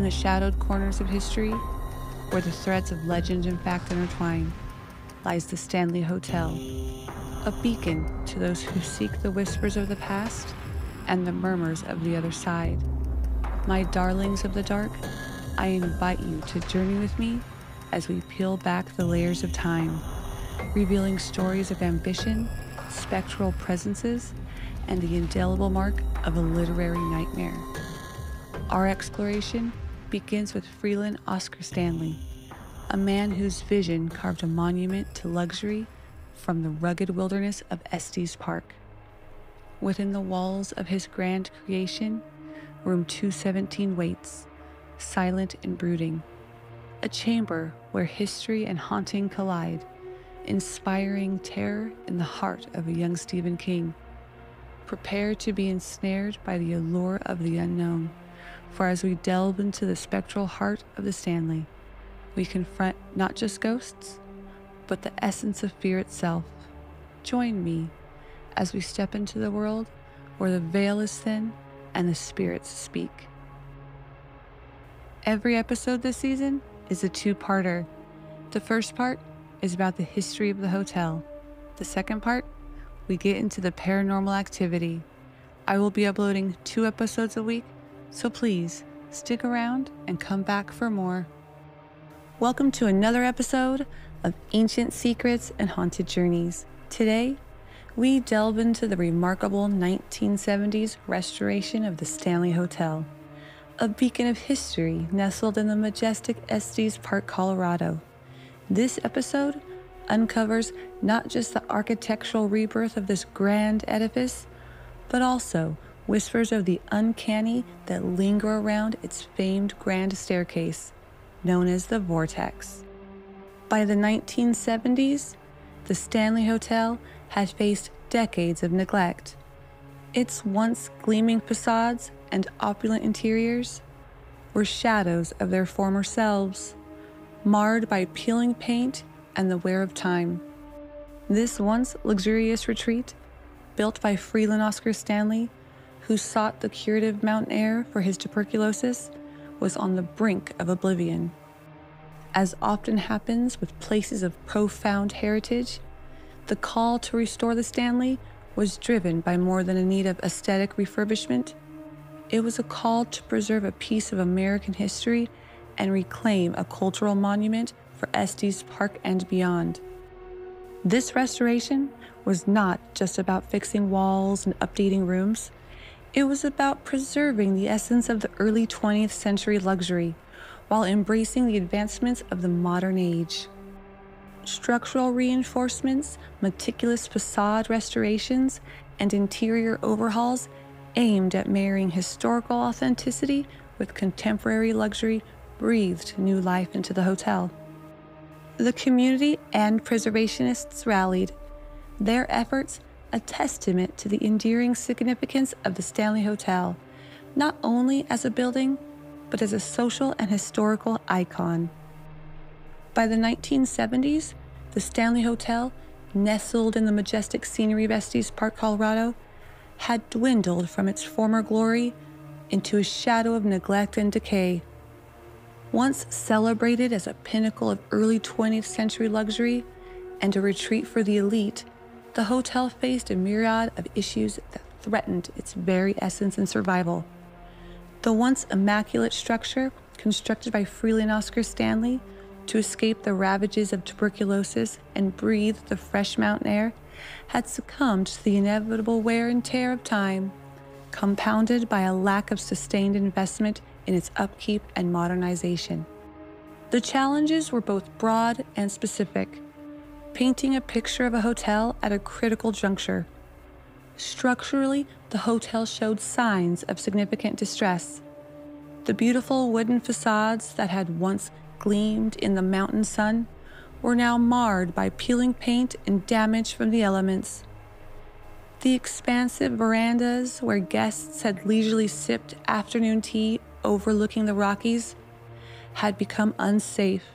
In the shadowed corners of history, where the threads of legend and fact intertwine, lies the Stanley Hotel, a beacon to those who seek the whispers of the past and the murmurs of the other side. My darlings of the dark, I invite you to journey with me as we peel back the layers of time, revealing stories of ambition, spectral presences, and the indelible mark of a literary nightmare. Our exploration begins with Freeland Oscar Stanley, a man whose vision carved a monument to luxury from the rugged wilderness of Estes Park. Within the walls of his grand creation, room 217 waits, silent and brooding, a chamber where history and haunting collide, inspiring terror in the heart of a young Stephen King. Prepare to be ensnared by the allure of the unknown, for as we delve into the spectral heart of the Stanley, we confront not just ghosts, but the essence of fear itself. Join me as we step into the world where the veil is thin and the spirits speak. Every episode this season is a two-parter. The first part is about the history of the hotel. The second part, we get into the paranormal activity. I will be uploading 2 episodes a week, so please stick around and come back for more. Welcome to another episode of Ancient Secrets and Haunted Journeys. Today, we delve into the remarkable 1970s restoration of the Stanley Hotel, a beacon of history nestled in the majestic Estes Park, Colorado. This episode uncovers not just the architectural rebirth of this grand edifice, but also whispers of the uncanny that linger around its famed grand staircase, known as the Vortex. By the 1970s, the Stanley Hotel had faced decades of neglect. Its once gleaming facades and opulent interiors were shadows of their former selves, marred by peeling paint and the wear of time. This once luxurious retreat, built by Freeland Oscar Stanley, who sought the curative mountain air for his tuberculosis, was on the brink of oblivion. As often happens with places of profound heritage, the call to restore the Stanley was driven by more than a need of aesthetic refurbishment. It was a call to preserve a piece of American history and reclaim a cultural monument for Estes Park and beyond. This restoration was not just about fixing walls and updating rooms. It was about preserving the essence of the early 20th century luxury while embracing the advancements of the modern age. Structural reinforcements, meticulous facade restorations, and interior overhauls aimed at marrying historical authenticity with contemporary luxury breathed new life into the hotel. The community and preservationists rallied, their efforts a testament to the enduring significance of the Stanley Hotel, not only as a building, but as a social and historical icon. By the 1970s, the Stanley Hotel, nestled in the majestic scenery of Estes Park, Colorado, had dwindled from its former glory into a shadow of neglect and decay. Once celebrated as a pinnacle of early 20th century luxury and a retreat for the elite, the hotel faced a myriad of issues that threatened its very essence and survival. The once immaculate structure, constructed by Freeland Oscar Stanley to escape the ravages of tuberculosis and breathe the fresh mountain air, had succumbed to the inevitable wear and tear of time, compounded by a lack of sustained investment in its upkeep and modernization. The challenges were both broad and specific, painting a picture of a hotel at a critical juncture. Structurally, the hotel showed signs of significant distress. The beautiful wooden facades that had once gleamed in the mountain sun were now marred by peeling paint and damage from the elements. The expansive verandas where guests had leisurely sipped afternoon tea overlooking the Rockies had become unsafe,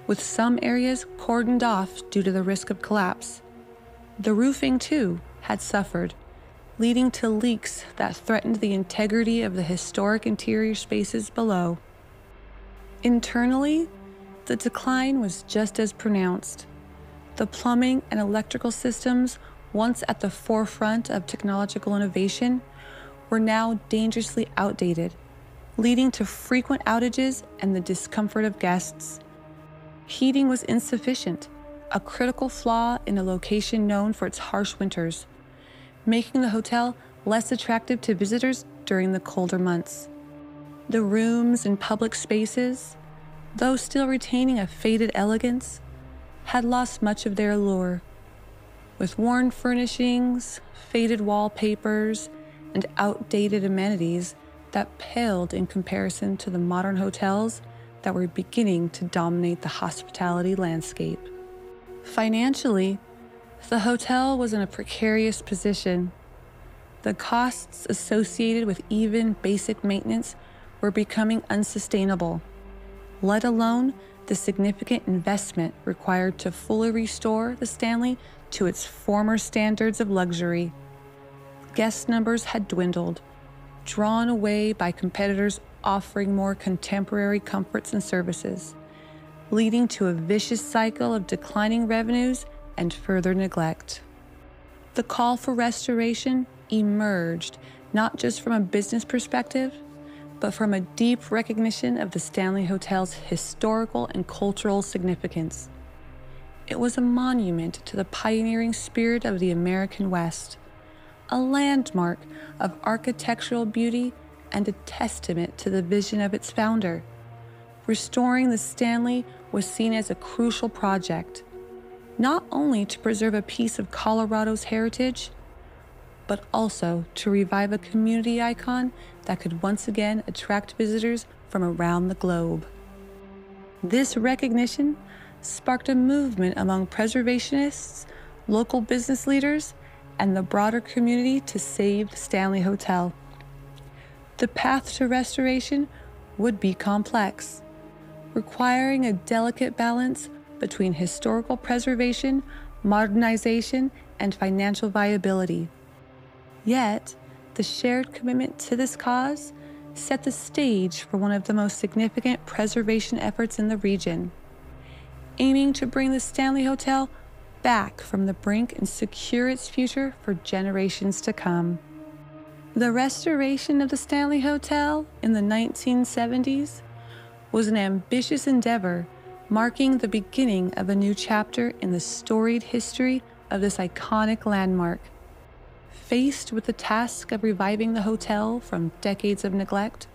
with some areas cordoned off due to the risk of collapse. The roofing, too, had suffered, leading to leaks that threatened the integrity of the historic interior spaces below. Internally, the decline was just as pronounced. The plumbing and electrical systems, once at the forefront of technological innovation, were now dangerously outdated, leading to frequent outages and the discomfort of guests. Heating was insufficient, a critical flaw in a location known for its harsh winters, making the hotel less attractive to visitors during the colder months. The rooms and public spaces, though still retaining a faded elegance, had lost much of their allure. With worn furnishings, faded wallpapers, and outdated amenities that paled in comparison to the modern hotels that were beginning to dominate the hospitality landscape. Financially, the hotel was in a precarious position. The costs associated with even basic maintenance were becoming unsustainable, let alone the significant investment required to fully restore the Stanley to its former standards of luxury. Guest numbers had dwindled, drawn away by competitors offering more contemporary comforts and services, leading to a vicious cycle of declining revenues and further neglect. The call for restoration emerged not just from a business perspective, but from a deep recognition of the Stanley Hotel's historical and cultural significance. It was a monument to the pioneering spirit of the American West, a landmark of architectural beauty and a testament to the vision of its founder. Restoring the Stanley was seen as a crucial project, not only to preserve a piece of Colorado's heritage, but also to revive a community icon that could once again attract visitors from around the globe. This recognition sparked a movement among preservationists, local business leaders, and the broader community to save the Stanley Hotel. The path to restoration would be complex, requiring a delicate balance between historical preservation, modernization, and financial viability. Yet, the shared commitment to this cause set the stage for one of the most significant preservation efforts in the region, aiming to bring the Stanley Hotel back from the brink and secure its future for generations to come. The restoration of the Stanley Hotel in the 1970s was an ambitious endeavor, marking the beginning of a new chapter in the storied history of this iconic landmark. Faced with the task of reviving the hotel from decades of neglect,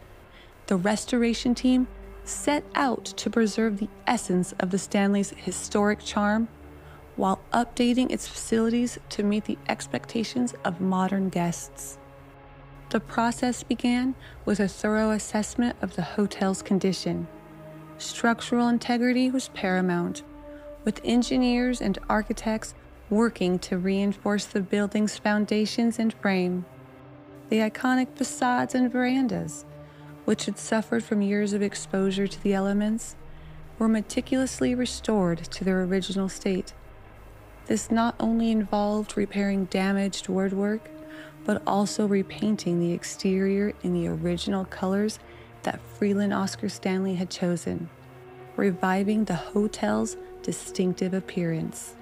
the restoration team set out to preserve the essence of the Stanley's historic charm while updating its facilities to meet the expectations of modern guests. The process began with a thorough assessment of the hotel's condition. Structural integrity was paramount, with engineers and architects working to reinforce the building's foundations and frame. The iconic facades and verandas, which had suffered from years of exposure to the elements, were meticulously restored to their original state. This not only involved repairing damaged woodwork, but also repainting the exterior in the original colors that Freeland Oscar Stanley had chosen, reviving the hotel's distinctive appearance.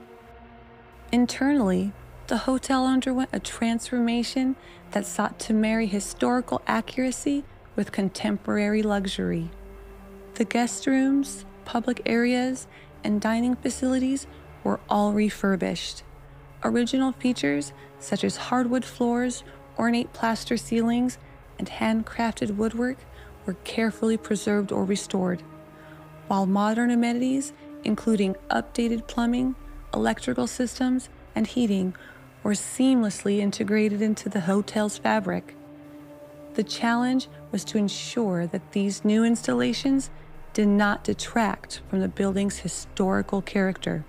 Internally, the hotel underwent a transformation that sought to marry historical accuracy with contemporary luxury. The guest rooms, public areas, and dining facilities were all refurbished. Original features such as hardwood floors, ornate plaster ceilings, and handcrafted woodwork were carefully preserved or restored, while modern amenities, including updated plumbing, electrical systems, and heating, were seamlessly integrated into the hotel's fabric. The challenge was to ensure that these new installations did not detract from the building's historical character,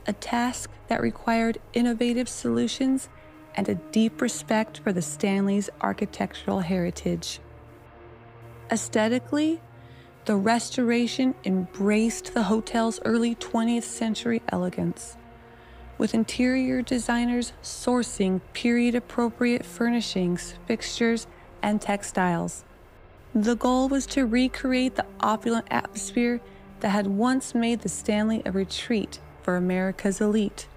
a task that required innovative solutions and a deep respect for the Stanley's architectural heritage. Aesthetically, the restoration embraced the hotel's early 20th century elegance, with interior designers sourcing period-appropriate furnishings, fixtures, and textiles. The goal was to recreate the opulent atmosphere that had once made the Stanley a retreat for America's elite,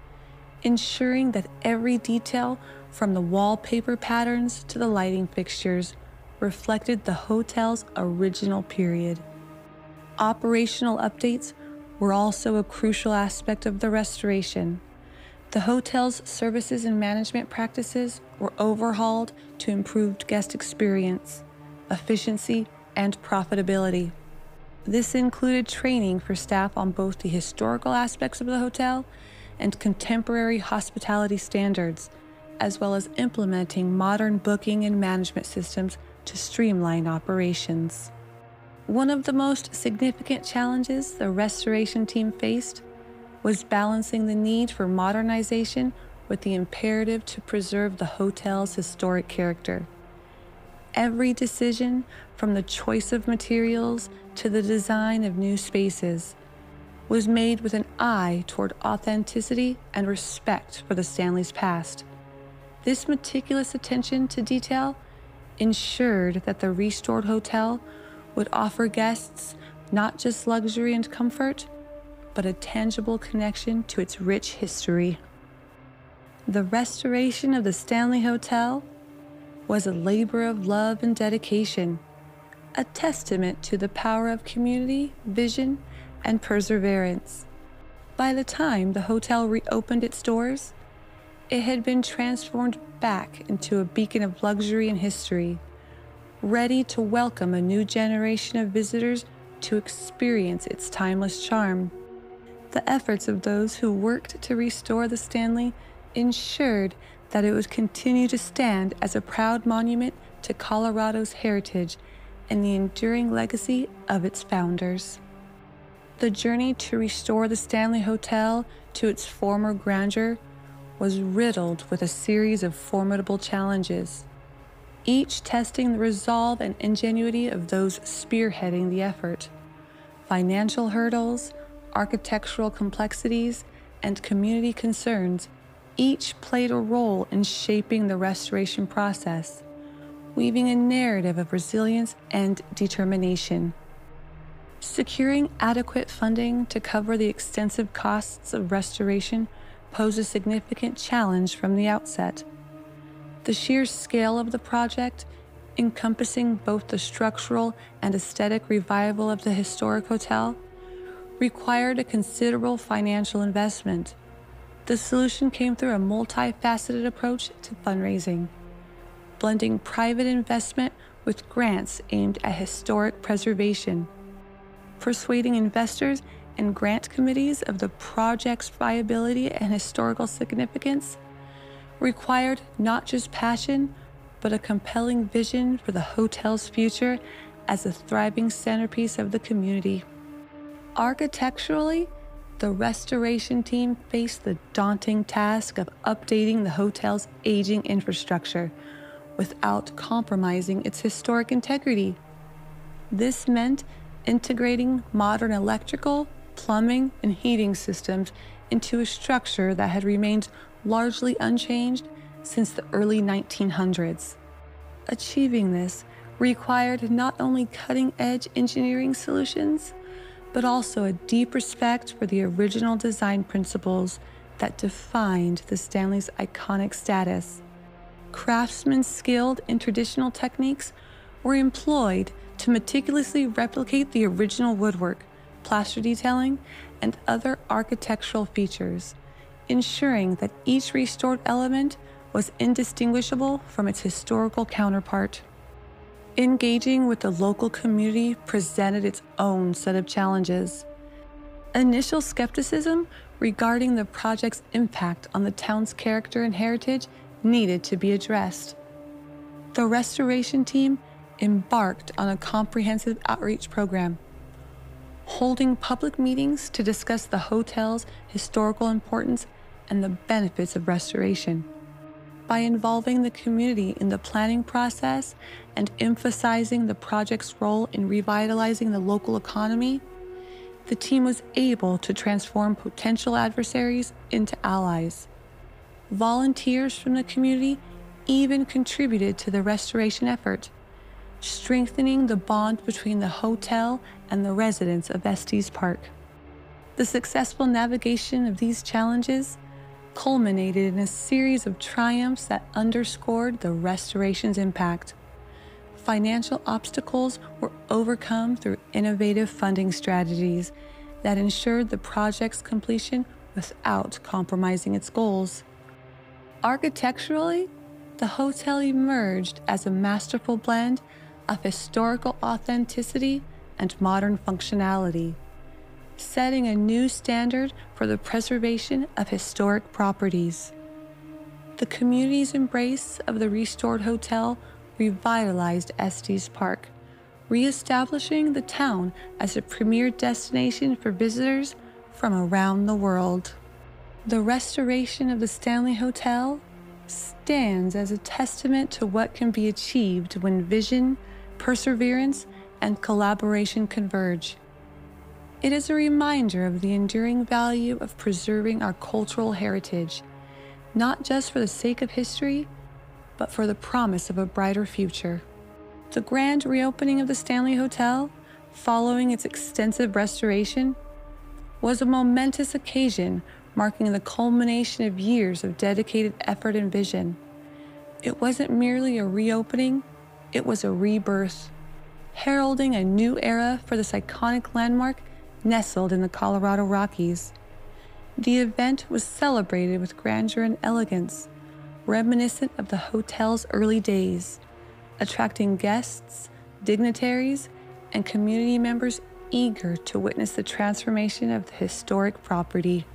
ensuring that every detail, from the wallpaper patterns to the lighting fixtures, reflected the hotel's original period. Operational updates were also a crucial aspect of the restoration. The hotel's services and management practices were overhauled to improve guest experience, efficiency, and profitability. This included training for staff on both the historical aspects of the hotel and contemporary hospitality standards, as well as implementing modern booking and management systems to streamline operations. One of the most significant challenges the restoration team faced was balancing the need for modernization with the imperative to preserve the hotel's historic character. Every decision, from the choice of materials to the design of new spaces, was made with an eye toward authenticity and respect for the Stanley's past. This meticulous attention to detail ensured that the restored hotel would offer guests not just luxury and comfort, but a tangible connection to its rich history. The restoration of the Stanley Hotel was a labor of love and dedication, a testament to the power of community, vision, and perseverance. By the time the hotel reopened its doors, it had been transformed back into a beacon of luxury and history, ready to welcome a new generation of visitors to experience its timeless charm. The efforts of those who worked to restore the Stanley ensured that it would continue to stand as a proud monument to Colorado's heritage and the enduring legacy of its founders. The journey to restore the Stanley Hotel to its former grandeur was riddled with a series of formidable challenges, each testing the resolve and ingenuity of those spearheading the effort. Financial hurdles, architectural complexities, and community concerns each played a role in shaping the restoration process, weaving a narrative of resilience and determination. Securing adequate funding to cover the extensive costs of restoration posed a significant challenge from the outset. The sheer scale of the project, encompassing both the structural and aesthetic revival of the historic hotel, required a considerable financial investment. The solution came through a multifaceted approach to fundraising, blending private investment with grants aimed at historic preservation. Persuading investors and grant committees of the project's viability and historical significance required not just passion, but a compelling vision for the hotel's future as a thriving centerpiece of the community. Architecturally, the restoration team faced the daunting task of updating the hotel's aging infrastructure without compromising its historic integrity. This meant integrating modern electrical, plumbing, and heating systems into a structure that had remained largely unchanged since the early 1900s. Achieving this required not only cutting-edge engineering solutions, but also a deep respect for the original design principles that defined the Stanley's iconic status. Craftsmen skilled in traditional techniques were employed to meticulously replicate the original woodwork, plaster detailing, and other architectural features, ensuring that each restored element was indistinguishable from its historical counterpart. Engaging with the local community presented its own set of challenges. Initial skepticism regarding the project's impact on the town's character and heritage needed to be addressed. The restoration team embarked on a comprehensive outreach program, holding public meetings to discuss the hotel's historical importance and the benefits of restoration. By involving the community in the planning process and emphasizing the project's role in revitalizing the local economy, the team was able to transform potential adversaries into allies. Volunteers from the community even contributed to the restoration effort, strengthening the bond between the hotel and the residents of Estes Park. The successful navigation of these challenges culminated in a series of triumphs that underscored the restoration's impact. Financial obstacles were overcome through innovative funding strategies that ensured the project's completion without compromising its goals. Architecturally, the hotel emerged as a masterful blend of historical authenticity and modern functionality, setting a new standard for the preservation of historic properties. The community's embrace of the restored hotel revitalized Estes Park, reestablishing the town as a premier destination for visitors from around the world. The restoration of the Stanley Hotel stands as a testament to what can be achieved when vision, perseverance, and collaboration converge. It is a reminder of the enduring value of preserving our cultural heritage, not just for the sake of history, but for the promise of a brighter future. The grand reopening of the Stanley Hotel, following its extensive restoration, was a momentous occasion marking the culmination of years of dedicated effort and vision. It wasn't merely a reopening, it was a rebirth, heralding a new era for this iconic landmark nestled in the Colorado Rockies. The event was celebrated with grandeur and elegance, reminiscent of the hotel's early days, attracting guests, dignitaries, and community members eager to witness the transformation of the historic property.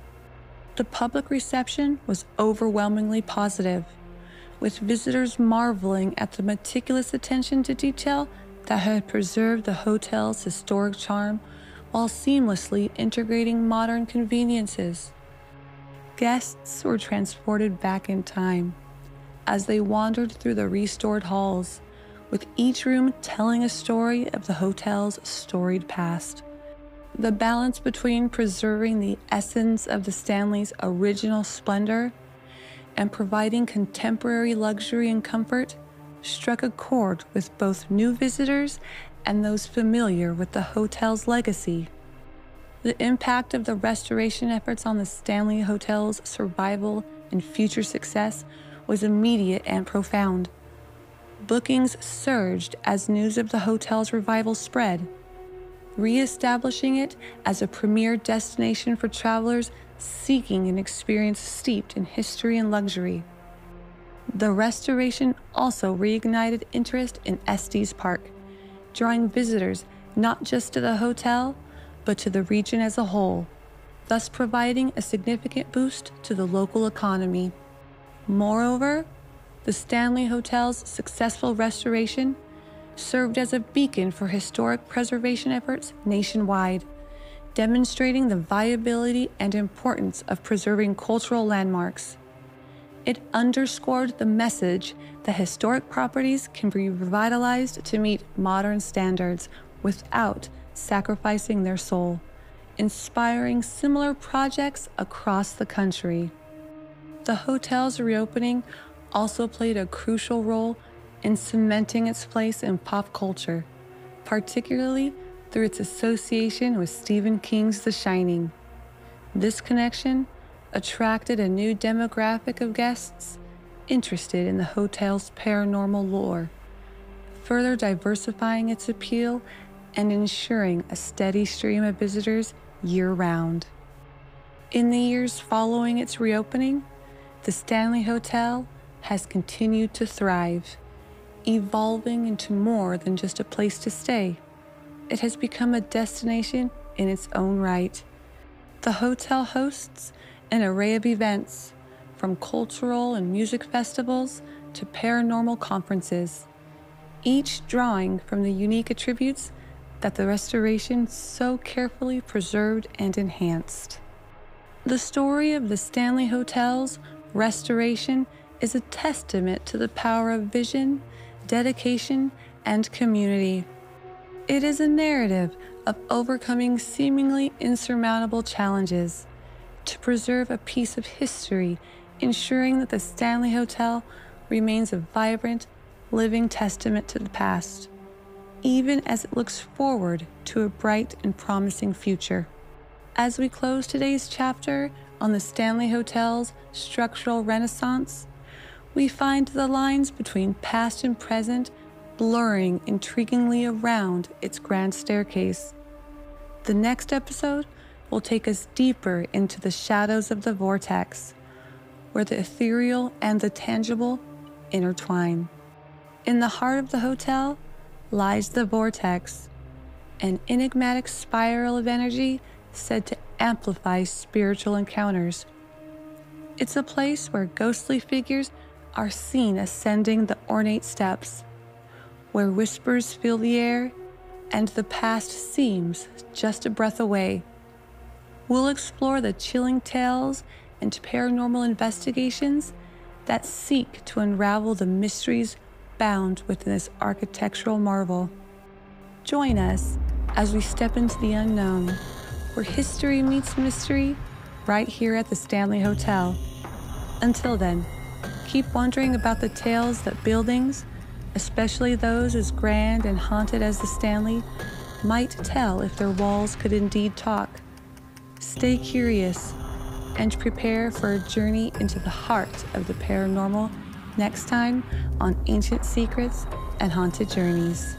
The public reception was overwhelmingly positive, with visitors marveling at the meticulous attention to detail that had preserved the hotel's historic charm while seamlessly integrating modern conveniences. Guests were transported back in time as they wandered through the restored halls, with each room telling a story of the hotel's storied past. The balance between preserving the essence of the Stanley's original splendor and providing contemporary luxury and comfort struck a chord with both new visitors and those familiar with the hotel's legacy. The impact of the restoration efforts on the Stanley Hotel's survival and future success was immediate and profound. Bookings surged as news of the hotel's revival spread, reestablishing it as a premier destination for travelers seeking an experience steeped in history and luxury. The restoration also reignited interest in Estes Park, drawing visitors not just to the hotel, but to the region as a whole, thus providing a significant boost to the local economy. Moreover, the Stanley Hotel's successful restoration served as a beacon for historic preservation efforts nationwide, demonstrating the viability and importance of preserving cultural landmarks. It underscored the message that historic properties can be revitalized to meet modern standards without sacrificing their soul, inspiring similar projects across the country. The hotel's reopening also played a crucial role in cementing its place in pop culture, particularly through its association with Stephen King's The Shining. This connection attracted a new demographic of guests interested in the hotel's paranormal lore, further diversifying its appeal and ensuring a steady stream of visitors year-round. In the years following its reopening, the Stanley Hotel has continued to thrive, evolving into more than just a place to stay. It has become a destination in its own right. The hotel hosts an array of events, from cultural and music festivals to paranormal conferences, each drawing from the unique attributes that the restoration so carefully preserved and enhanced. The story of the Stanley Hotel's restoration is a testament to the power of vision, dedication, and community. It is a narrative of overcoming seemingly insurmountable challenges to preserve a piece of history, ensuring that the Stanley Hotel remains a vibrant, living testament to the past. even as it looks forward to a bright and promising future. As we close today's chapter on the Stanley Hotel's structural renaissance, we find the lines between past and present blurring intriguingly around its grand staircase. The next episode will take us deeper into the shadows of the Vortex, where the ethereal and the tangible intertwine. In the heart of the hotel lies the Vortex, an enigmatic spiral of energy said to amplify spiritual encounters. It's a place where ghostly figures are seen ascending the ornate steps, where whispers fill the air and the past seems just a breath away. We'll explore the chilling tales and paranormal investigations that seek to unravel the mysteries bound within this architectural marvel. Join us as we step into the unknown, where history meets mystery, right here at the Stanley Hotel. Until then, keep wondering about the tales that buildings, especially those as grand and haunted as the Stanley, might tell if their walls could indeed talk. Stay curious and prepare for a journey into the heart of the paranormal next time on Ancient Secrets and Haunted Journeys.